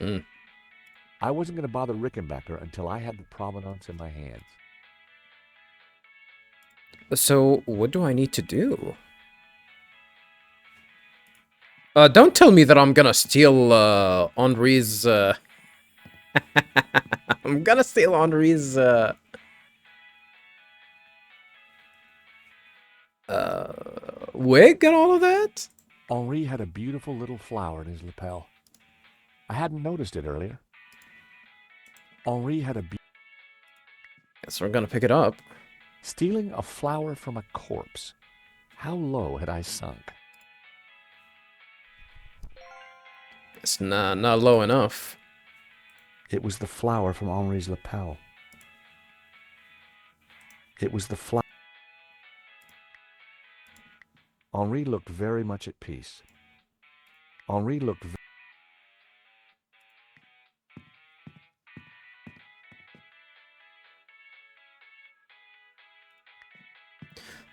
Mm. I wasn't going to bother Rickenbacker until I had the provenance in my hands. So, what do I need to do? Don't tell me that I'm gonna steal, Henri's, I'm gonna steal Henri's, uh, wig and all of that? Henri had a beautiful little flower in his lapel. I hadn't noticed it earlier. Henri had a Guess we're gonna pick it up. stealing a flower from a corpse. How low had I sunk? It's not low enough. It was the flower from Henri's lapel. It was the flower. Henri looked very much at peace. Henri looked.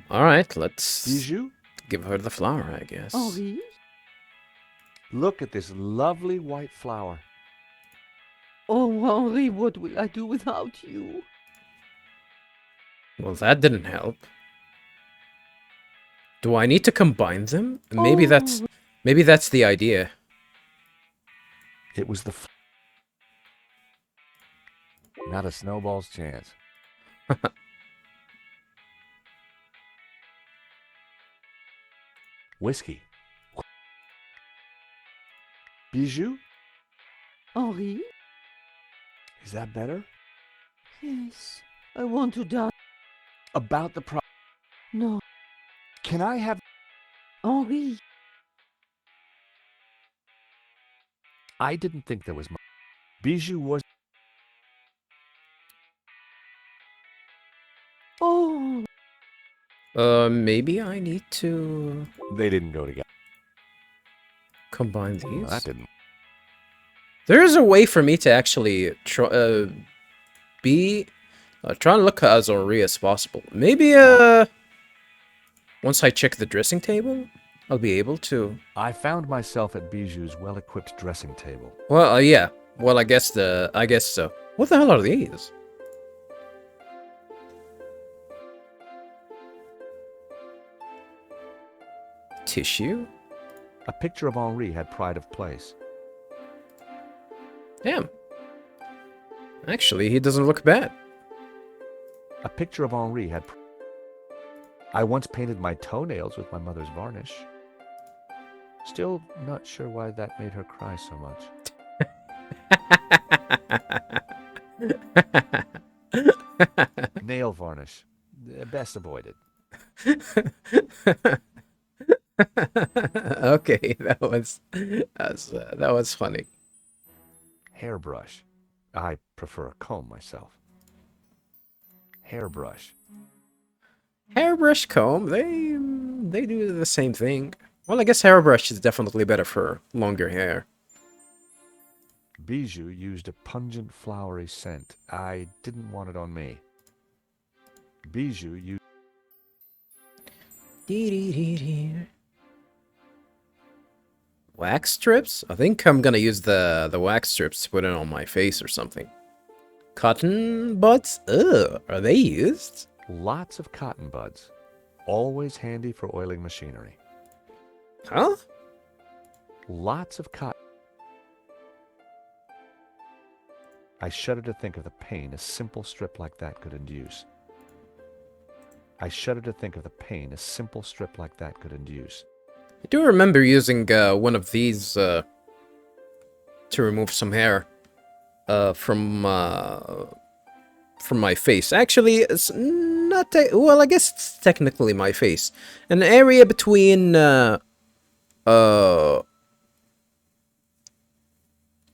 Alright, let's Bijou, give her the flower, I guess. Henri? look at this lovely white flower. Oh, Henri, what will I do without you? Well, that didn't help. Do I need to combine them? Maybe Oh, that's the idea. It was the. Not a snowball's chance. Whiskey. Bijou, Henri? is that better? Yes, I want to die. About the pro. No, Can I have. Henri. I didn't think there was. Bijou was. Oh, Maybe I need to They didn't go together. combine Well, that these. didn't. There is a way for me to actually try and look as Henri as possible. Maybe, once I check the dressing table, I'll be able to. I found myself at Bijou's well-equipped dressing table. Well, yeah. Well, I guess so. What the hell are these? Tissue? A picture of Henri had pride of place. Damn. Actually, he doesn't look bad. A picture of Henri had. I once painted my toenails with my mother's varnish. Still not sure why that made her cry so much. Nail varnish. Best avoided. Okay, that was funny. Hairbrush. I prefer a comb myself. Hairbrush. Hairbrush comb, they do the same thing. Well, I guess hairbrush is definitely better for longer hair. Bijou used a pungent flowery scent. I didn't want it on me. Bijou used. Wax strips? I think I'm gonna use the wax strips to put it on my face or something. Cotton buds? Ugh, are they used? Lots of cotton buds. Always handy for oiling machinery. Huh? Lots of cotton. I shudder to think of the pain a simple strip like that could induce. I shudder to think of the pain a simple strip like that could induce. I do remember using one of these to remove some hair from my face. Actually, it's not. Well, I guess it's technically my face. An area between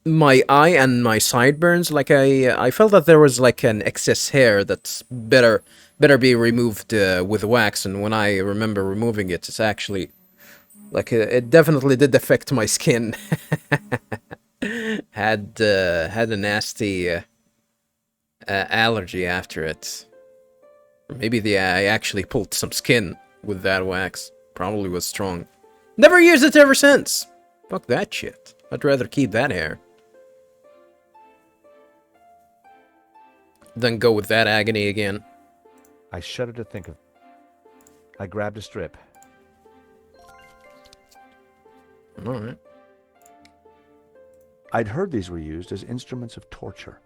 my eye and my sideburns. Like I felt that there was like an excess hair that's better be removed with wax. And when I remember removing it, it's actually like it definitely did affect my skin. Had a nasty allergy after it. Or maybe I actually pulled some skin with that wax. Probably was strong. Never used it ever since. Fuck that shit. I'd rather keep that hair. then go with that agony again. I shudder to think of. I grabbed a strip. All right. I'd heard these were used as instruments of torture.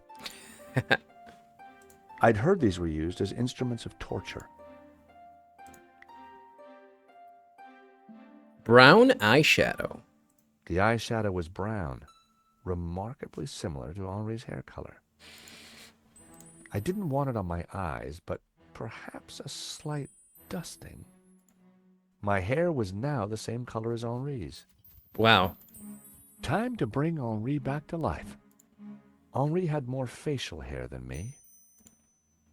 I'd heard these were used as instruments of torture. Brown eyeshadow. The eyeshadow was brown, remarkably similar to Henri's hair color. I didn't want it on my eyes, but perhaps a slight dusting. My hair was now the same color as Henri's. Wow. Time to bring Henri back to life. Henri had more facial hair than me.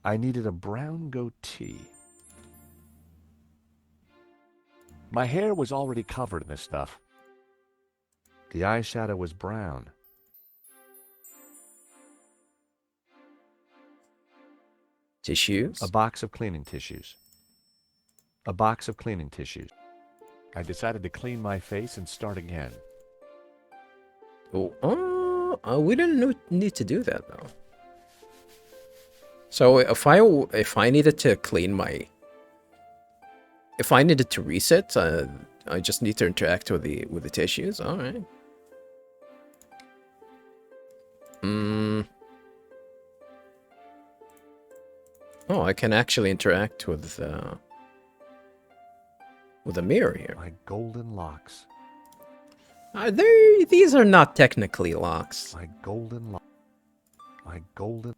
I needed a brown goatee. My hair was already covered in this stuff. The eyeshadow was brown. Tissues. A box of cleaning tissues. A box of cleaning tissues. I decided to clean my face and start again. Oh, we didn't need to do that though. So if I needed to clean my, if I needed to reset, I just need to interact with the tissues. All right. Oh, I can actually interact with the mirror here. My golden locks. These are not technically locks. My golden locks. My golden.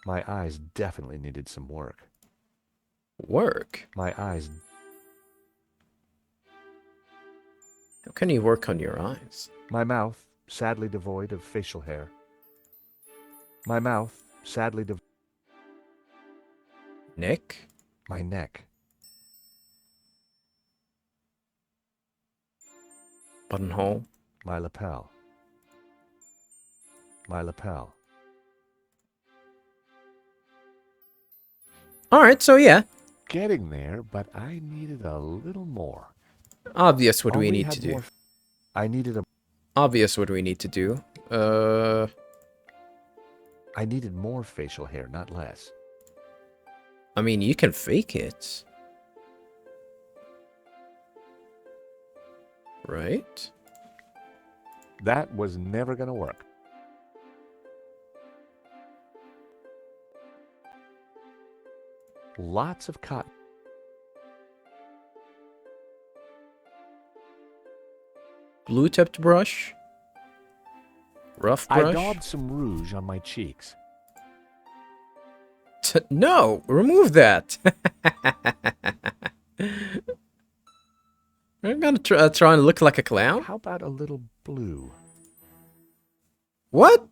My eyes definitely needed some work. Work? My eyes. How can you work on your eyes? My mouth, sadly devoid of facial hair. My mouth, sadly devoid. Neck? My neck. Buttonhole? My lapel. My lapel. Alright, so yeah. Getting there, but I needed a little more. Obvious what we Henri need had to do. more. I needed a. Obvious what we need to do. I needed more facial hair, not less. I mean, you can fake it. Right? That was never gonna work. Lots of cotton. Blue-tipped brush? Rough I brush? daubed some rouge on my cheeks. No! Remove that! I'm gonna try and look like a clown? How about a little blue? What?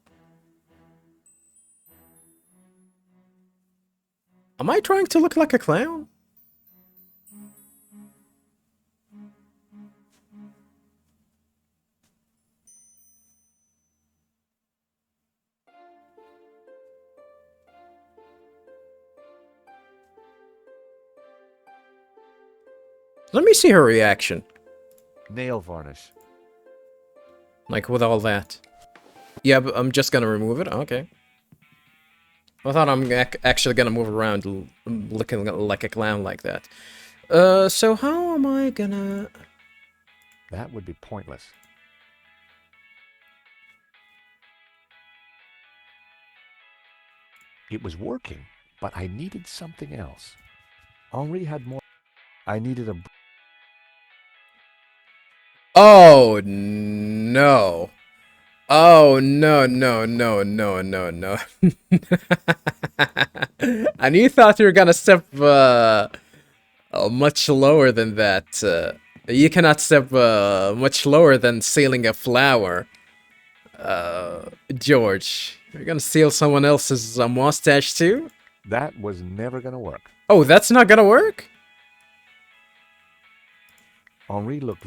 Am I trying to look like a clown? Let me see her reaction. Nail varnish. Like, with all that. Yeah, but I'm just gonna remove it? Okay. I thought I'm actually gonna move around looking like a clown like that. So how am I gonna... That would be pointless. It was working, but I needed something else. Henri had more. I needed a. Oh, no. Oh, no, no, no, no, no, no. And you thought you were gonna step much lower than that. You cannot step much lower than sealing a flower. George, you're gonna steal someone else's mustache too? That was never gonna work. Oh, that's not gonna work? Henri looked.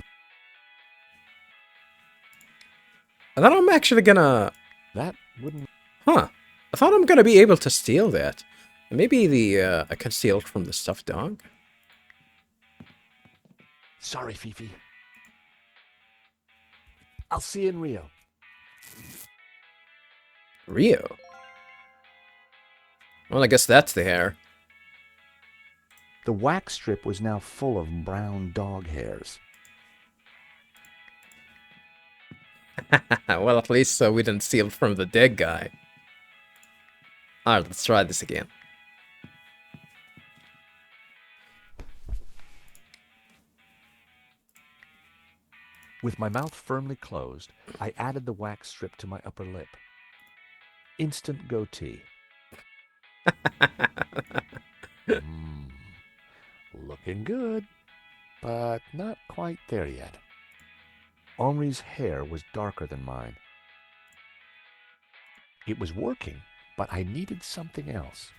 I thought I'm actually gonna... That wouldn't. Huh. I thought I'm gonna be able to steal that. Maybe I can steal it from the stuffed dog? Sorry, Fifi. I'll see you in Rio. Rio? Well, I guess that's the hair. The wax strip was now full of brown dog hairs. Well, at least we didn't steal from the dead guy. Alright, let's try this again. With my mouth firmly closed, I added the wax strip to my upper lip. Instant goatee. Looking good, but not quite there yet. Henri's hair was darker than mine. It was working, but I needed something else.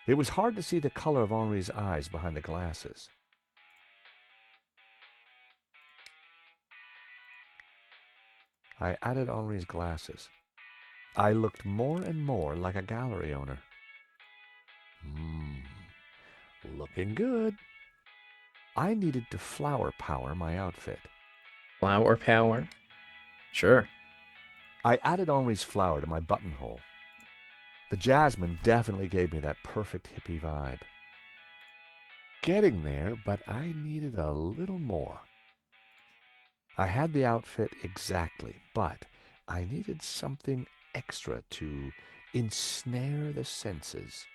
It was hard to see the color of Henri's eyes behind the glasses. I added Henri's glasses. I looked more and more like a gallery owner. Looking good. I needed to flower power my outfit. Flower power? Sure. I added Henri's flower to my buttonhole. The jasmine definitely gave me that perfect hippie vibe. Getting there, but I needed a little more. I had the outfit exactly, but I needed something extra to ensnare the senses.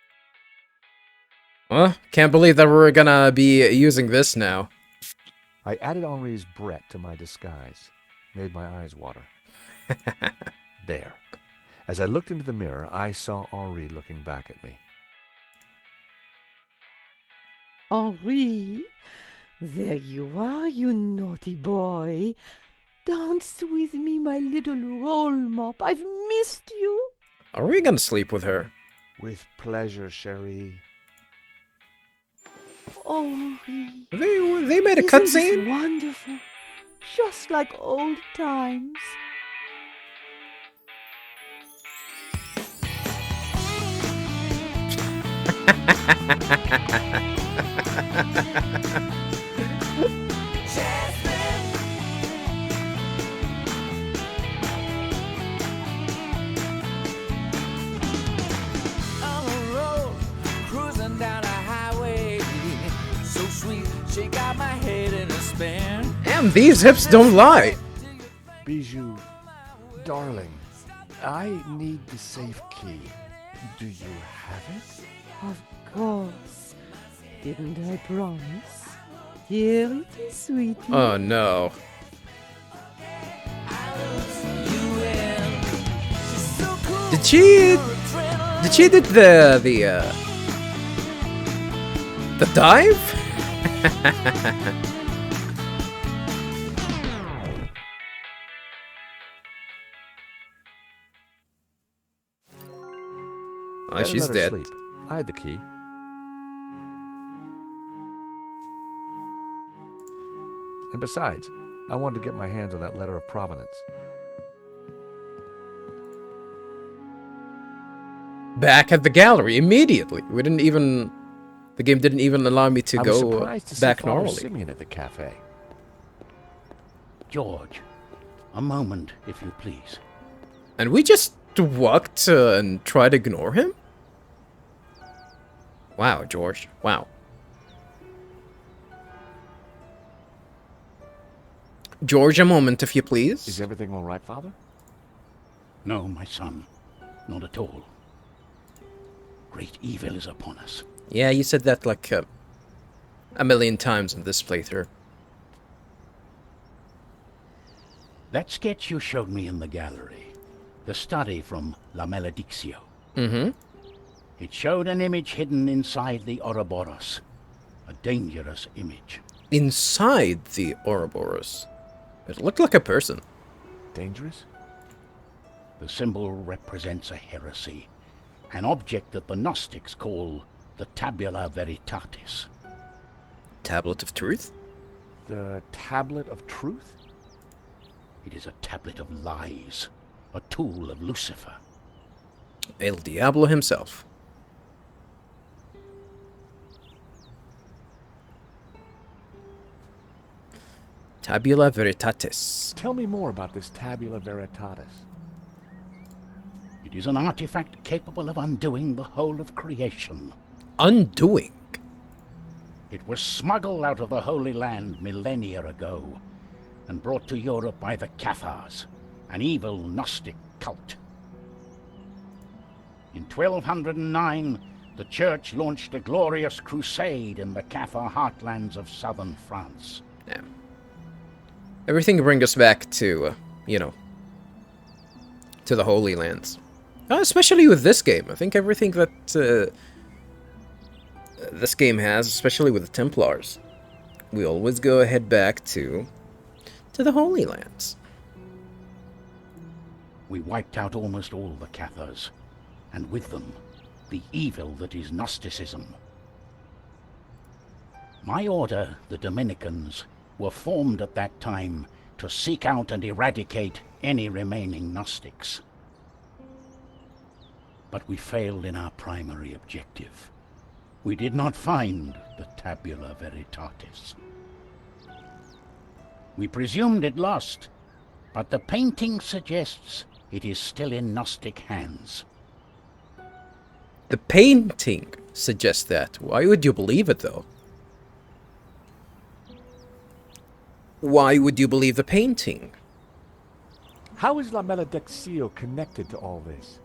Well, can't believe that we're gonna be using this now. I added Henri's Brett to my disguise. Made my eyes water. There. As I looked into the mirror, I saw Henri looking back at me. Henri, there you are, you naughty boy. Dance with me, my little roll mop. I've missed you. Are we gonna sleep with her? With pleasure, Cherie. Henri, They made a isn't cutscene? this wonderful? Just like old times. Damn, these hips don't lie. Bijou, darling, I need the safe key. Do you have it? Of course. Didn't I promise? Here it is, sweetie. Oh no. Did she did the dive? Oh, Better she's let her dead. sleep. I had the key. And besides, I wanted to get my hands on that letter of provenance. Back at the gallery immediately. The game didn't even allow me to I was go surprised to see back Father normally. Simeon at the cafe. George, a moment, if you please. And we just walked and tried to ignore him? Wow, George. Wow. George, a moment, if you please. Is everything all right, Father? No, my son, not at all. Great evil is upon us. Yeah, you said that like a million times in this playthrough. That sketch you showed me in the gallery, the study from La Maledictio. Mm-hmm. It showed an image hidden inside the Ouroboros, a dangerous image. Inside the Ouroboros. It looked like a person. Dangerous? The symbol represents a heresy, an object that the Gnostics call the Tabula Veritatis. Tablet of Truth? The Tablet of Truth? It is a tablet of lies, a tool of Lucifer. El Diablo himself. Tabula Veritatis. Tell me more about this Tabula Veritatis. It is an artifact capable of undoing the whole of creation. Undoing? It was smuggled out of the Holy Land millennia ago and brought to Europe by the Cathars, an evil Gnostic cult. In 1209, the Church launched a glorious crusade in the Cathar heartlands of southern France. Yeah. Everything brings us back to, to the Holy Lands. Especially with this game. I think everything that this game has, especially with the Templars, we always go ahead back to the Holy Lands. We wiped out almost all the Cathars, and with them, the evil that is Gnosticism. My order, the Dominicans, were formed at that time to seek out and eradicate any remaining Gnostics. But we failed in our primary objective. We did not find the Tabula Veritatis. We presumed it lost, but the painting suggests it is still in Gnostic hands. The painting suggests that. Why would you believe it, though? Why would you believe the painting? How is La Maledictio connected to all this?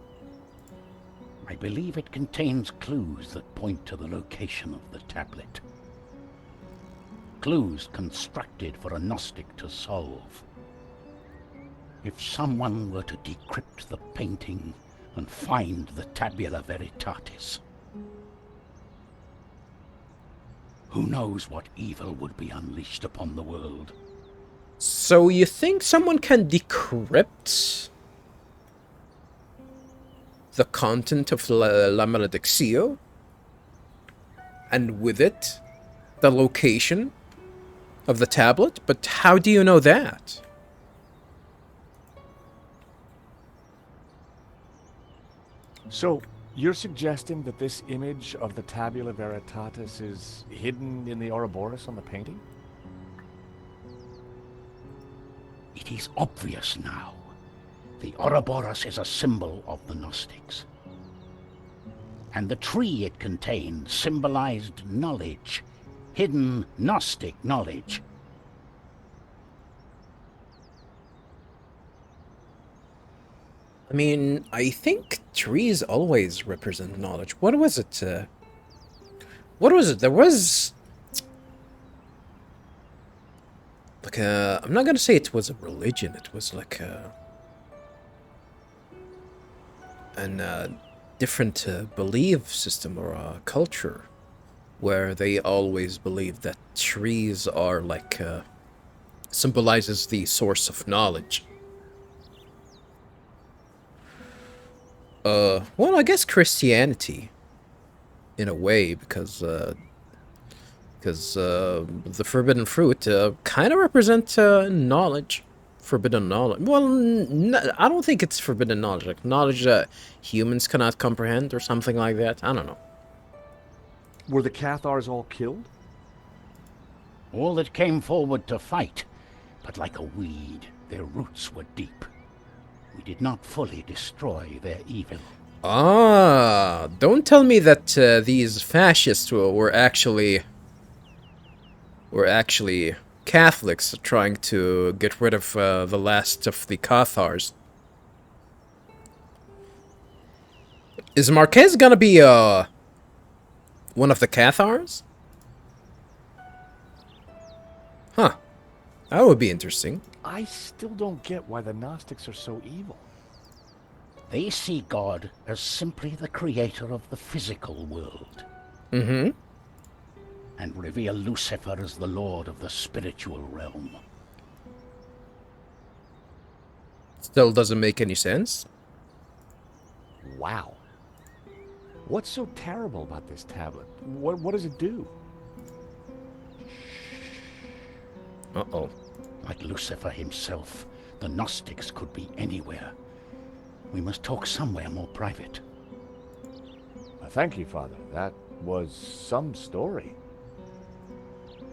I believe it contains clues that point to the location of the tablet. Clues constructed for a Gnostic to solve. If someone were to decrypt the painting and find the Tabula Veritatis, who knows what evil would be unleashed upon the world? So you think someone can decrypt the content of La Maledictio? And with it, the location of the tablet? But how do you know that? So, you're suggesting that this image of the Tabula Veritatis is hidden in the Ouroboros on the painting? It is obvious now. The Ouroboros is a symbol of the Gnostics. And the tree it contained symbolized knowledge, hidden Gnostic knowledge. I mean, I think trees always represent knowledge. What was it? What was it? There was... like a... I'm not gonna say it was a religion. It was like a... different belief system or a culture where they always believe that trees are like... symbolizes the source of knowledge. Well, I guess Christianity, in a way, because the forbidden fruit kind of represent knowledge, forbidden knowledge. Well, I don't think it's forbidden knowledge, like knowledge that humans cannot comprehend or something like that. I don't know. Were the Cathars all killed? All that came forward to fight, but like a weed, their roots were deep. We did not fully destroy their evil. Ah, don't tell me that these fascists were actually Catholics trying to get rid of the last of the Cathars. Is Marquez gonna be one of the Cathars? Huh. That would be interesting. I still don't get why the Gnostics are so evil. They see God as simply the creator of the physical world. Mm-hmm. And revere Lucifer as the lord of the spiritual realm. Still doesn't make any sense. Wow. What's so terrible about this tablet? What does it do? Uh-oh. Like Lucifer himself, the Gnostics could be anywhere. We must talk somewhere more private. Thank you, Father. That was some story.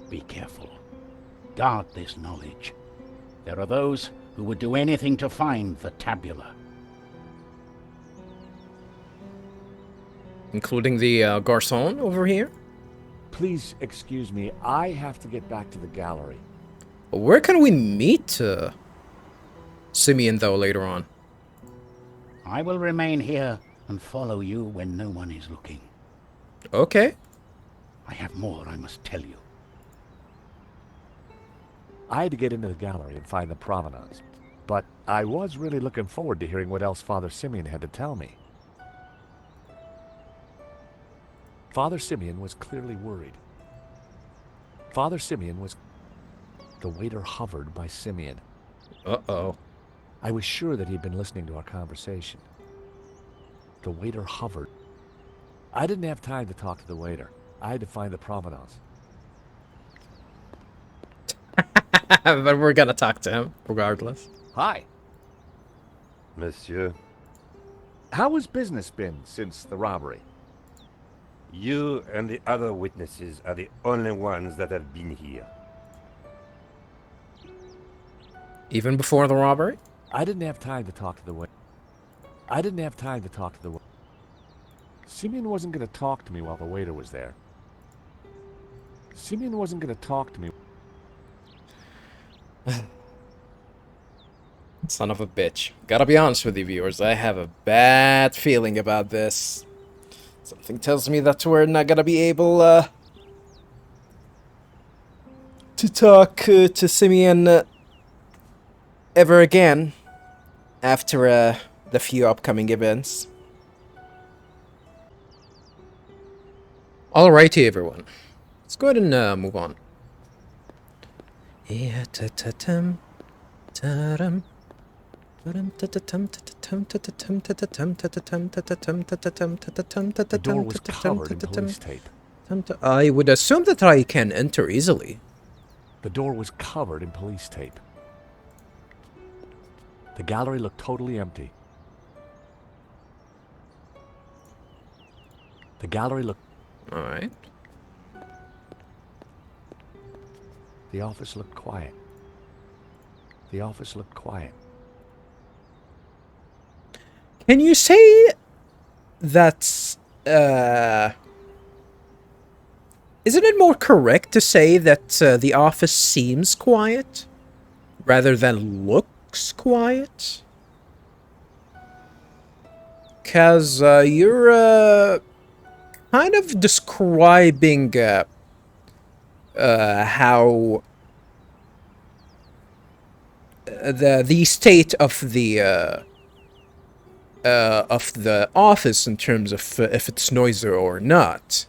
Be careful. Guard this knowledge. There are those who would do anything to find the tabula. Including the garçon over here? Please excuse me. I have to get back to the gallery. Where can we meet Simeon, though, later on? I will remain here and follow you when no one is looking. Okay. I have more I must tell you. I had to get into the gallery and find the provenance, but I was really looking forward to hearing what else Father Simeon had to tell me. Father Simeon was clearly worried. Father Simeon was... The waiter hovered by Simeon. Uh-oh. I was sure that he'd been listening to our conversation. The waiter hovered. I didn't have time to talk to the waiter. I had to find the provenance. But we're gonna talk to him, regardless. Hi. Monsieur, How has business been since the robbery? you and the other witnesses are the only ones that have been here. Even before the robbery? I didn't have time to talk to the waiter. Simeon wasn't going to talk to me while the waiter was there. Son of a bitch. Gotta be honest with you, viewers. I have a bad feeling about this. Something tells me that we're not gonna be able to talk to Simeon ever again after the few upcoming events. Alrighty, everyone. Let's go ahead and move on. Yeah, ta-ta-tum, ta-tum. The door was covered in police tape. I would assume that I can enter easily. The door was covered in police tape. The gallery looked totally empty. Alright. The office looked quiet. Can you say that's, isn't it more correct to say that the office seems quiet rather than looks quiet? Because you're kind of describing how the state of the office in terms of if it's noisy or not.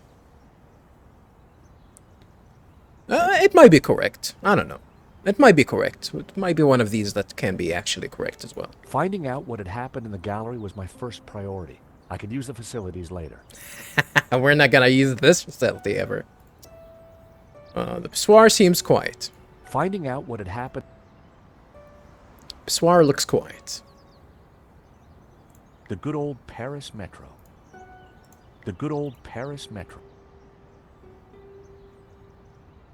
It might be correct. I don't know. It might be correct. It might be one of these that can be actually correct as well. Finding out what had happened in the gallery was my first priority. I could use the facilities later. We're not gonna use this facility ever. The pissoir seems quiet. Finding out what had happened... Pissoir looks quiet. The good old Paris Metro.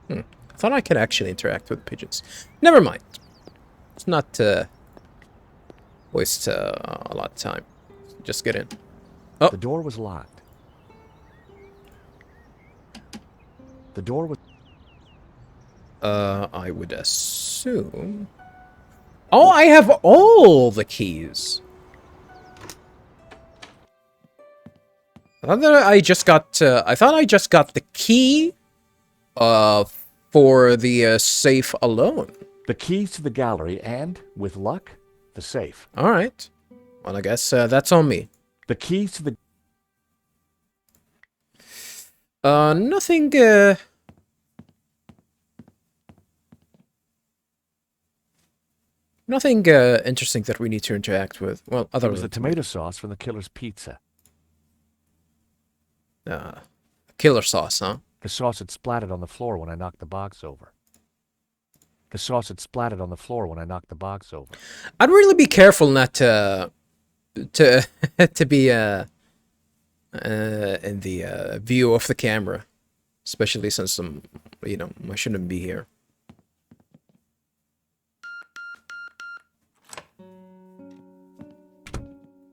I thought I could actually interact with pigeons. Never mind. Let's not waste a lot of time. Just get in. Oh. The door was locked. The door was... I would assume... Oh, I have all the keys. I thought I just got the key for the safe alone. The keys to the gallery and, with luck, the safe. All right. Well, I guess that's on me. The keys to the... Nothing interesting that we need to interact with. Well, other There was the than tomato sauce from the killer's pizza. killer sauce, huh? The sauce had splattered on the floor when I knocked the box over. I'd really be careful not to be in the view of the camera, especially since I shouldn't be here.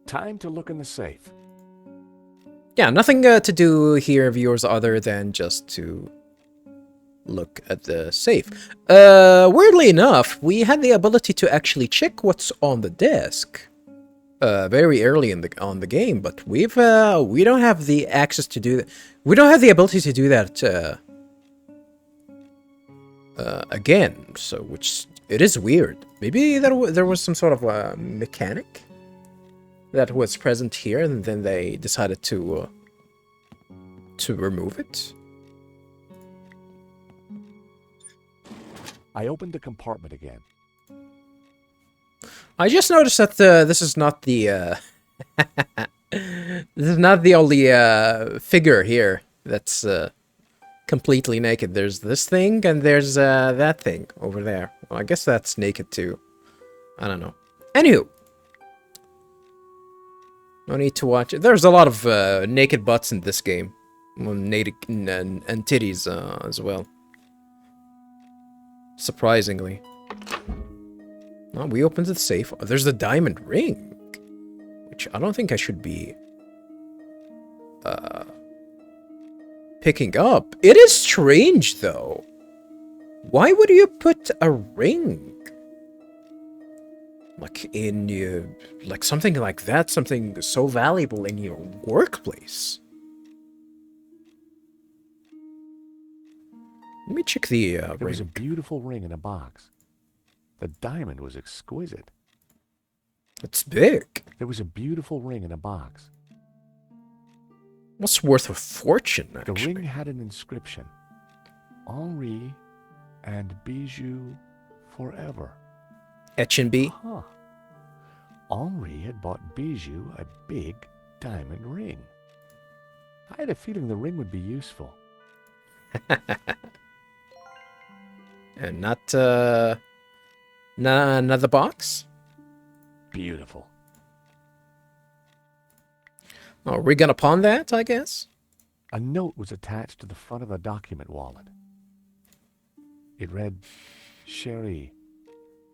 Time to look in the safe. Yeah, nothing to do here, viewers, other than just to look at the safe. Weirdly enough, we had the ability to actually check what's on the desk very early in the game, but we don't have the access to do that. We don't have the ability to do that again. So, which it is weird. Maybe there was some sort of a mechanic that was present here, and then they decided to remove it. I opened the compartment again. I just noticed that this is not the this is not the only figure here that's completely naked. There's this thing, and there's that thing over there. Well, I guess that's naked too. I don't know. Anywho, no need to watch it. There's a lot of naked butts in this game, well, naked and titties as well. Surprisingly. Oh, we opened the safe. Oh, there's the diamond ring, which I don't think I should be picking up. It is strange, though. Why would you put a ring like in your, like something like that, something so valuable in your workplace? Let me check the There ring. was a beautiful ring in a box. The diamond was exquisite. It's big. There was a beautiful ring in a box. What's worth a fortune, The actually? ring had an inscription. Henri and Bijou forever. H&B. Huh. Henri had bought Bijou a big diamond ring. I had a feeling the ring would be useful. And not another box? Beautiful. Oh, are we gonna pawn that, I guess? A note was attached to the front of the document wallet. It read, Cherie,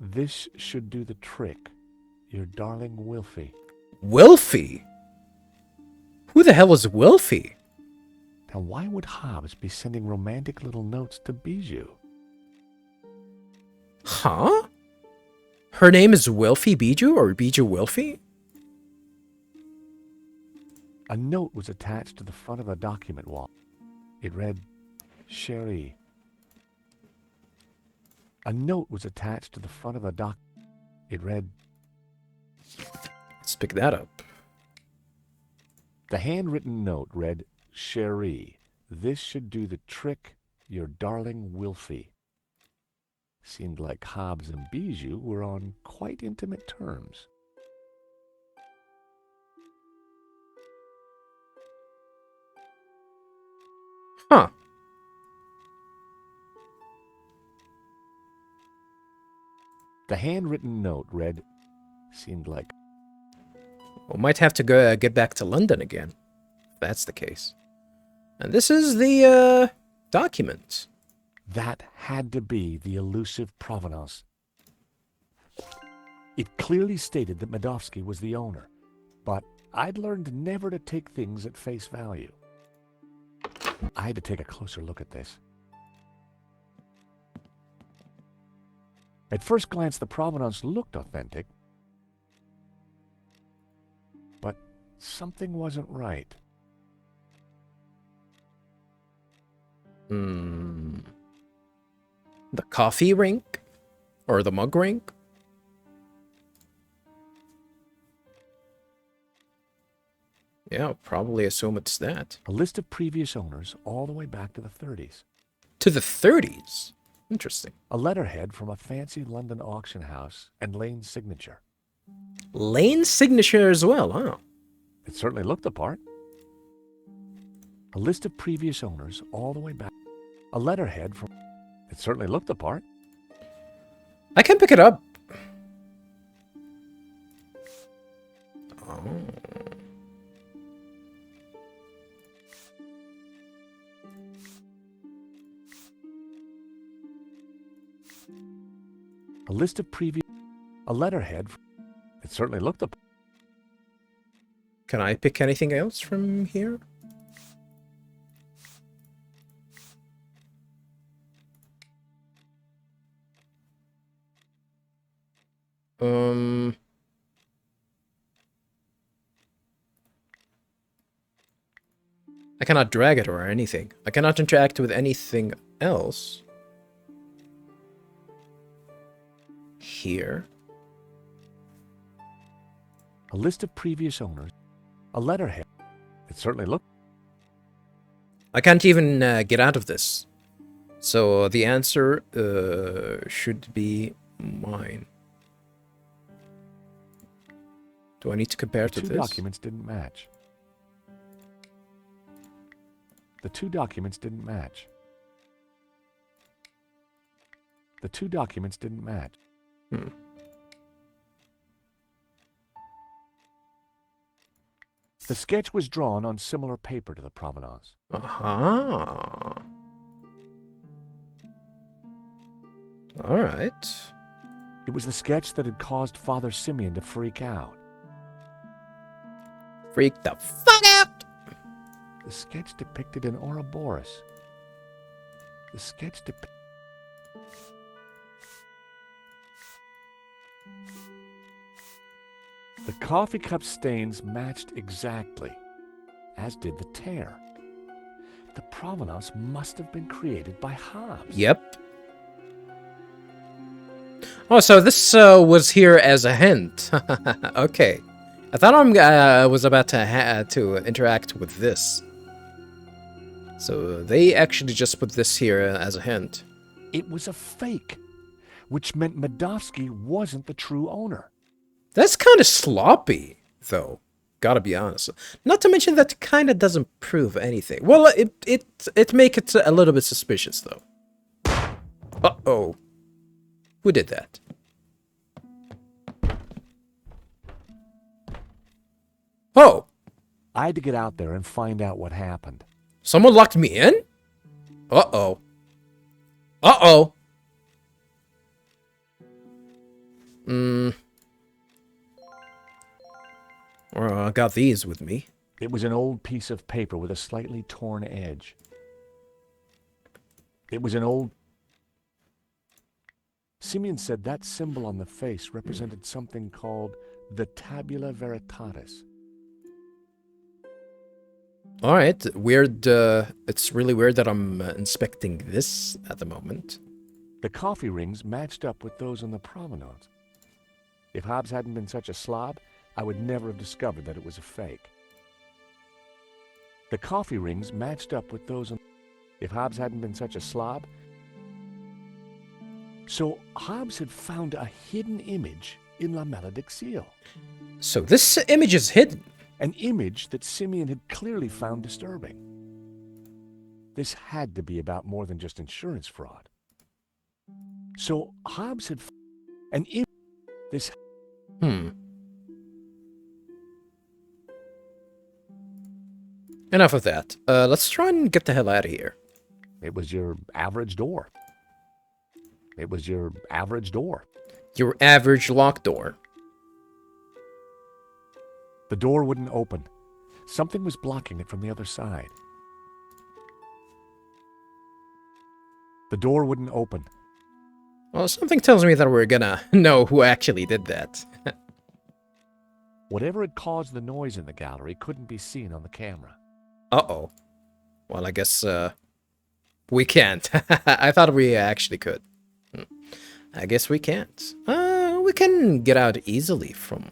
this should do the trick. Your darling Wilfie. Wilfie? Who the hell is Wilfie? Now, why would Hobbs be sending romantic little notes to Bijou? Huh? Her name is Wilfie Bijou, or Bijou Wilfie? A note was attached to the front of the document wallet. It read, Cherie. A note was attached to the front of the It read, Let's pick that up. the handwritten note read, Cherie, this should do the trick. Your darling Wilfie. Seemed like Hobbs and Bijou were on quite intimate terms. Huh. The handwritten note read, seemed like... We might have to go get back to London again, if that's the case. And this is the document. That had to be the elusive provenance. It clearly stated that Medovsky was the owner, but I'd learned never to take things at face value. I had to take a closer look at this. At first glance, the provenance looked authentic, but something wasn't right. The coffee rink? Or the mug rink? Yeah, I'll probably assume it's that. A list of previous owners all the way back to the 30s. To the 30s? Interesting. A letterhead from a fancy London auction house and Lane's signature. Lane's signature as well, huh? It certainly looked the part. A list of previous owners all the way back. A letterhead from... It certainly looked the part. I can pick it up. Oh. A list of previous... A letterhead from... It certainly looked the... Can I pick anything else from here? I cannot drag it or anything. I cannot interact with anything else. Here. A list of previous owners. A letterhead. It certainly looked... I can't even get out of this. So the answer should be mine. Do I need to compare to The two this? documents didn't match. The two documents didn't match. The two documents didn't match. Hmm. The sketch was drawn on similar paper to the provenance. Aha. All right. It was the sketch that had caused Father Simeon to freak out. Freak the fuck out! The sketch depicted an Ouroboros. The sketch depicted... The coffee cup stains matched exactly, as did the tear. The provenance must have been created by Hobbes. Yep. Oh, so this was here as a hint. Okay. I thought I was about to interact with this. So they actually just put this here as a hint. It was a fake, which meant Medovsky wasn't the true owner. That's kind of sloppy, though. Gotta be honest. Not to mention that kind of doesn't prove anything. Well, it makes it a little bit suspicious, though. Uh-oh. Who did that? Oh! I had to get out there and find out what happened. Someone locked me in? Uh-oh. Uh-oh. Well, I got these with me. It was an old piece of paper with a slightly torn edge. It was an old... Simeon said that symbol on the face represented something called the tabula veritatis. Alright, weird, it's really weird that I'm inspecting this at the moment. The coffee rings matched up with those on the provenance. If Hobbes hadn't been such a slob, I would never have discovered that it was a fake. The coffee rings matched up with those on... If Hobbes hadn't been such a slob... So Hobbes had found a hidden image in La Maledictio. So this image is hidden. An image that Simeon had clearly found disturbing. This had to be about more than just insurance fraud. So Hobbes had an image. This. Enough of that. Let's try and get the hell out of here. It was your average door. It was your average door. Your average lock door. The door wouldn't open. Something was blocking it from the other side. The door wouldn't open. Well, something tells me that we're gonna know who actually did that. Whatever had caused the noise in the gallery couldn't be seen on the camera. Uh-oh. Well, I guess, we can't. I thought we actually could. I guess we can't. We can get out easily from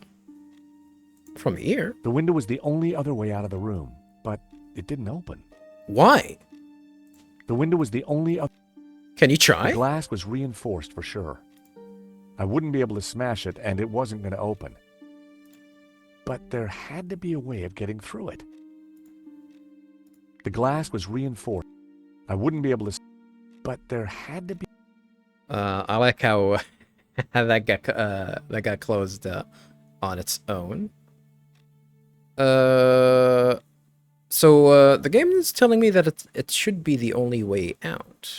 here. The window was the only other way out of the room, but it didn't open. Why? The window was the only other... Can you try? The glass was reinforced for sure. I wouldn't be able to smash it, and it wasn't going to open. But there had to be a way of getting through it. The glass was reinforced. I wouldn't be able to... But there had to be... I like how that got closed on its own. So the game is telling me that it should be the only way out.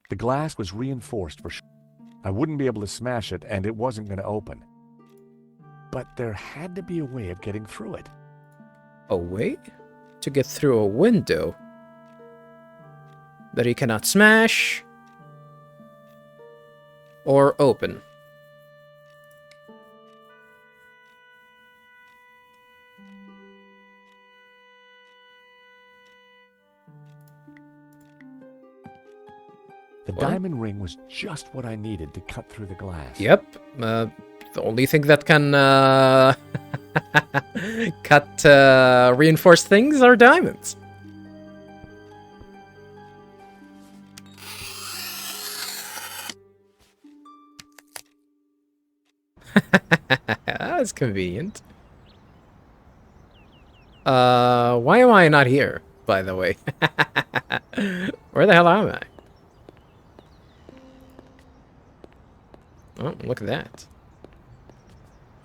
The glass was reinforced for sure. I wouldn't be able to smash it, and it wasn't going to open. but there had to be a way of getting through it. A way to get through a window that you cannot smash or open. The diamond ring was just what I needed to cut through the glass. Yep. The only thing that can cut reinforced things are diamonds. That's convenient. Why am I not here, by the way? Where the hell am I? Oh, look at that.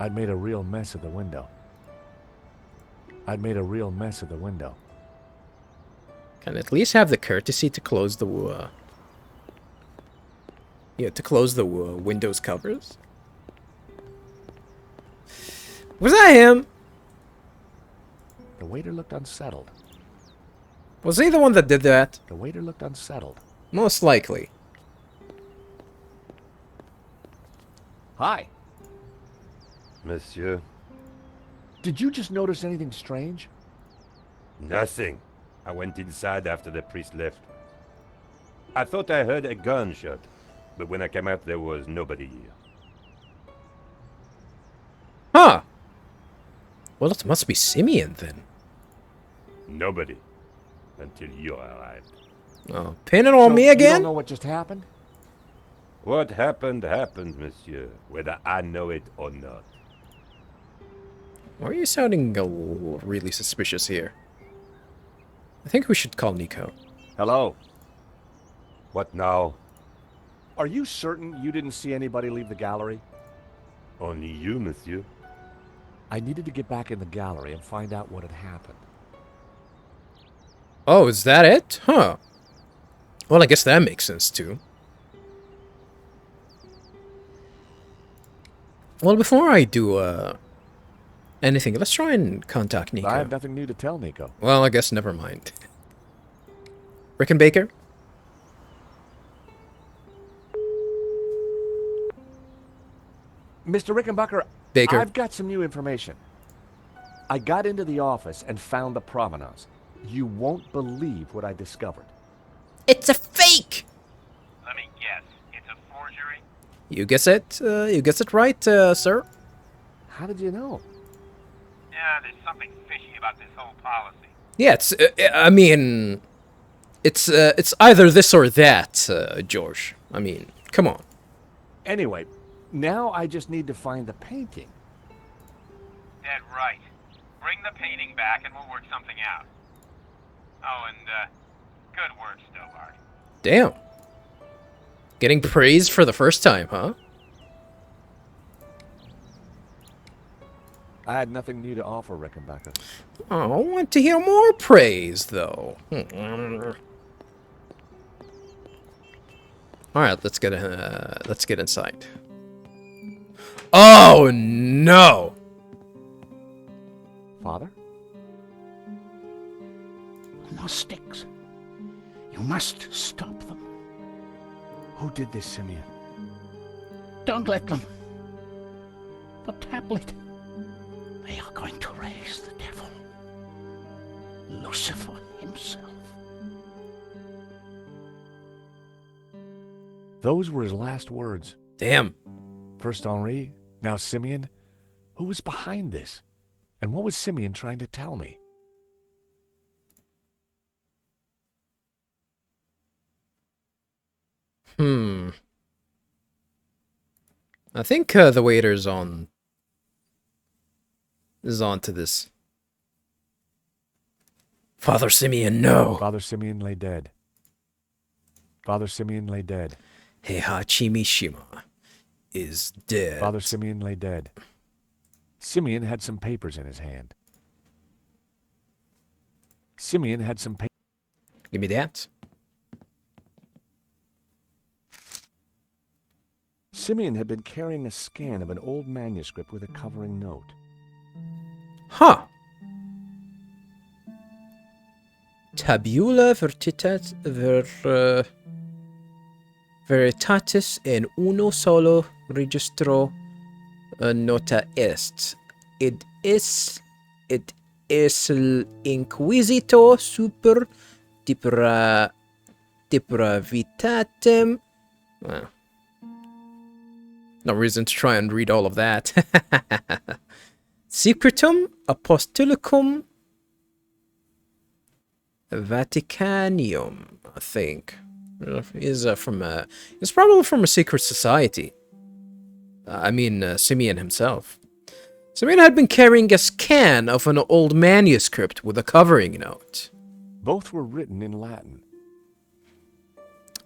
I'd made a real mess of the window. Can at least have the courtesy to close the Windows covers. Was that him? The waiter looked unsettled. Was he the one that did that? Most likely. Hi. Monsieur, Did you just notice anything strange? nothing. I went inside after the priest left. I thought I heard a gunshot, but when I came out, there was nobody here. Huh. Well, it must be Simeon then. Nobody. Until you arrived. Oh, pin it on me You again? don't know what just happened? What happened, happened, monsieur, whether I know it or not. Why are you sounding really suspicious here? I think we should call Nico. Hello. What now? Are you certain you didn't see anybody leave the gallery? Only you, monsieur. I needed to get back in the gallery and find out what had happened. Oh, is that it? Huh. Well, I guess that makes sense too. Well, before I do anything, let's try and contact Nico. I have nothing new to tell, Nico. Well, I guess never mind. Rickenbacker? Mr. Rickenbacker, Baker. I've got some new information. I got into the office and found the provenance. You won't believe what I discovered. It's a fake! Let me guess. It's a forgery? You guess it. You guess it right, sir. How did you know? Yeah, there's something fishy about this whole policy. Yeah, it's. I mean, it's either this or that, George. I mean, come on. Anyway, now I just need to find the painting. Dead right. Bring the painting back and we'll work something out. Oh, and, good work, Stobart. Damn. Getting praised for the first time, huh? I had nothing new to offer, Rickenbacker. Oh, I want to hear more praise, though. All right, let's get inside. Oh no! Father? Gnostics. You must stop them. Who did this, Simeon? Don't let them. The tablet. They are going to raise the devil. Lucifer himself. Those were his last words. Damn. First Henri, now Simeon. Who was behind this? And what was Simeon trying to tell me? I think the waiter's is on to this. Father Simeon, no. Father Simeon lay dead. Father Simeon lay dead. Heihachi Mishima is dead. Father Simeon lay dead. Simeon had some papers in his hand. Simeon had some papers. Give me that. Simeon had been carrying a scan of an old manuscript with a covering note. Huh. Tabula veritatis en uno solo registro nota est. Id es el inquisito super depravitatem. Well, no reason to try and read all of that. Secretum Apostolicum Vaticanium, I think, is it's probably from a secret society. Simeon himself. Simeon had been carrying a scan of an old manuscript with a covering note. Both were written in Latin.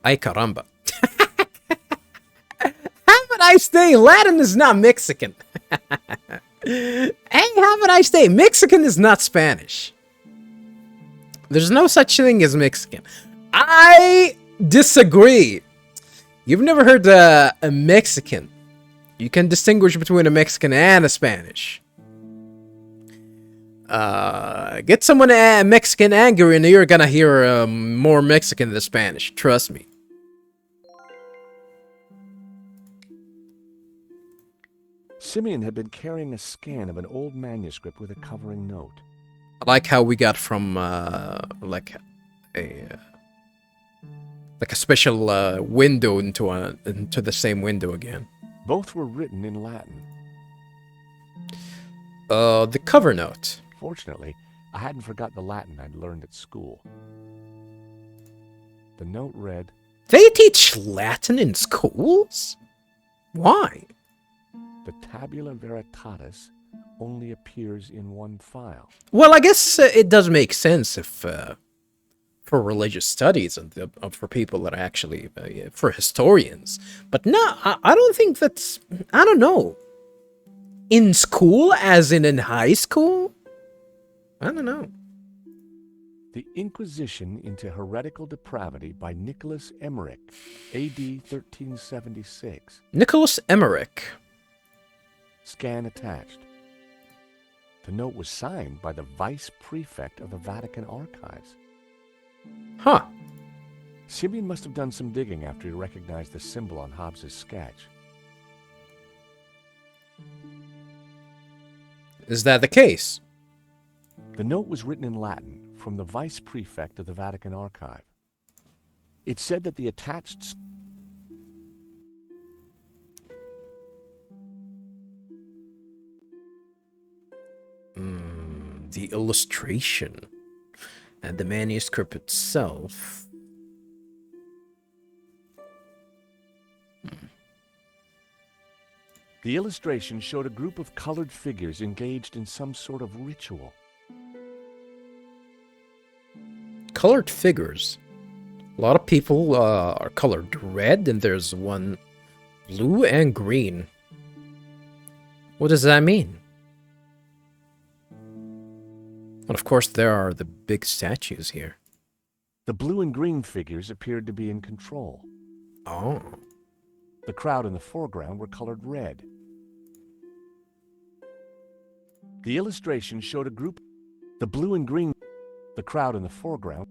Ay caramba. Haven't I say Latin is not Mexican? Hey, haven't I say Mexican is not Spanish? There's no such thing as Mexican. I disagree. You've never heard a Mexican. You can distinguish between a Mexican and a Spanish. Get someone Mexican angry and you're gonna hear more Mexican than Spanish. Trust me. Simeon had been carrying a scan of an old manuscript with a covering note. I like how we got from like a special window into the same window again. Both were written in Latin. The cover note. Fortunately, I hadn't forgot the Latin I'd learned at school. The note read, They teach Latin in schools? Why? "The tabula veritatis only appears in one file." Well, I guess it does make sense if for religious studies and for people that are actually for historians. But no, I don't think that's. I don't know. In school, as in high school. I don't know. The Inquisition into Heretical Depravity by Nicholas Emmerich, A.D. 1376. Nicholas Emmerich. Scan attached. The note was signed by the Vice Prefect of the Vatican Archives. Huh. Simeon must have done some digging after he recognized the symbol on Hobbes's sketch. Is that the case? The note was written in Latin from the Vice Prefect of the Vatican Archive. It said that the attached The illustration and the manuscript itself. The illustration showed a group of colored figures engaged in some sort of ritual. Colored figures. A lot of people are colored red, and there's one blue and green. What does that mean? And of course, there are the big statues here. The blue and green figures appeared to be in control. Oh. The crowd in the foreground were colored red. The illustration showed a group. The blue and green. The crowd in the foreground.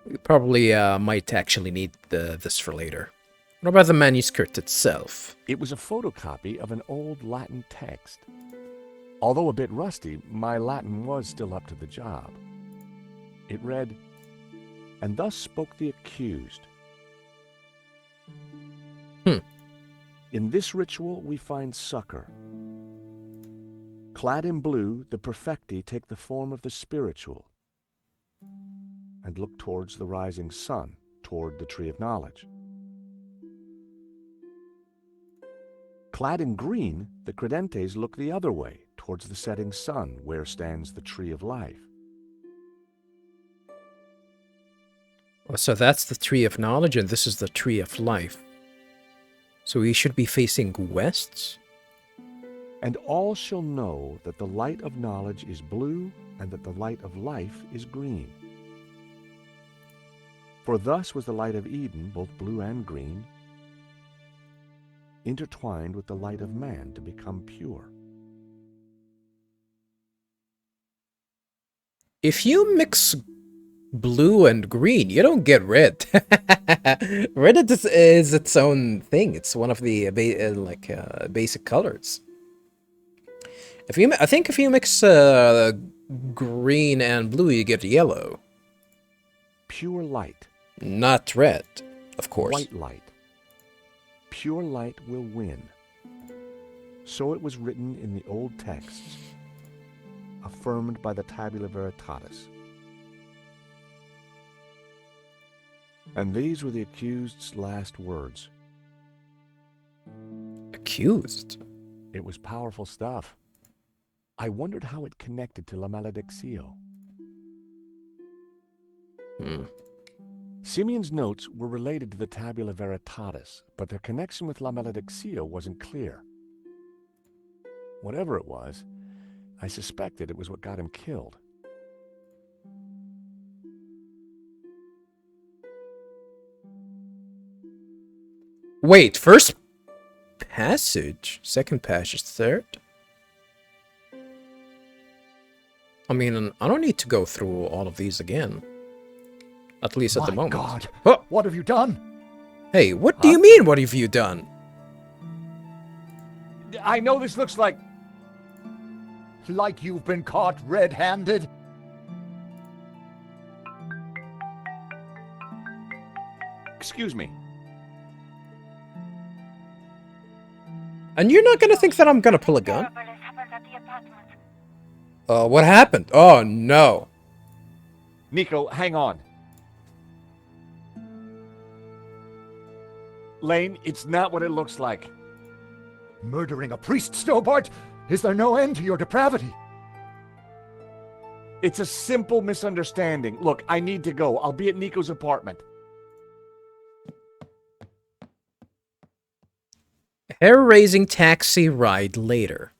We probably might actually need this for later. What about the manuscript itself? It was a photocopy of an old Latin text. Although a bit rusty, my Latin was still up to the job. It read, "And thus spoke the accused. In this ritual we find succor. Clad in blue, the perfecti take the form of the spiritual and look towards the rising sun, toward the tree of knowledge. Clad in green, the credentes look the other way, towards the setting sun, where stands the tree of life." So that's the tree of knowledge, and this is the tree of life. So we should be facing west? "And all shall know that the light of knowledge is blue, and that the light of life is green. For thus was the light of Eden, both blue and green, intertwined with the light of man to become pure. If you mix blue and green, you don't get red. Red is its own thing. It's one of the basic colors. I think if you mix green and blue, you get yellow. Pure light. Not red, of course. White light. Pure light will win. So it was written in the old texts, affirmed by the Tabula Veritatis. And these were the accused's last words. Accused? It was powerful stuff. I wondered how it connected to La Maledictio. Simeon's notes were related to the Tabula Veritatis, but their connection with La Maledictio wasn't clear. Whatever it was, I suspected it was what got him killed. Wait, first passage? Second passage? Third? I mean, I don't need to go through all of these again. At least at the moment. My God! Oh. What have you done? Hey, what do you mean, what have you done? I know this looks like you've been caught red-handed. Excuse me. And you're not gonna think that I'm gonna pull a gun? What happened? Oh, no. Nico, hang on. Lane, it's not what it looks like. Murdering a priest, Stobart? Is there no end to your depravity? It's a simple misunderstanding. Look, I need to go. I'll be at Nico's apartment. Hair-raising taxi ride later.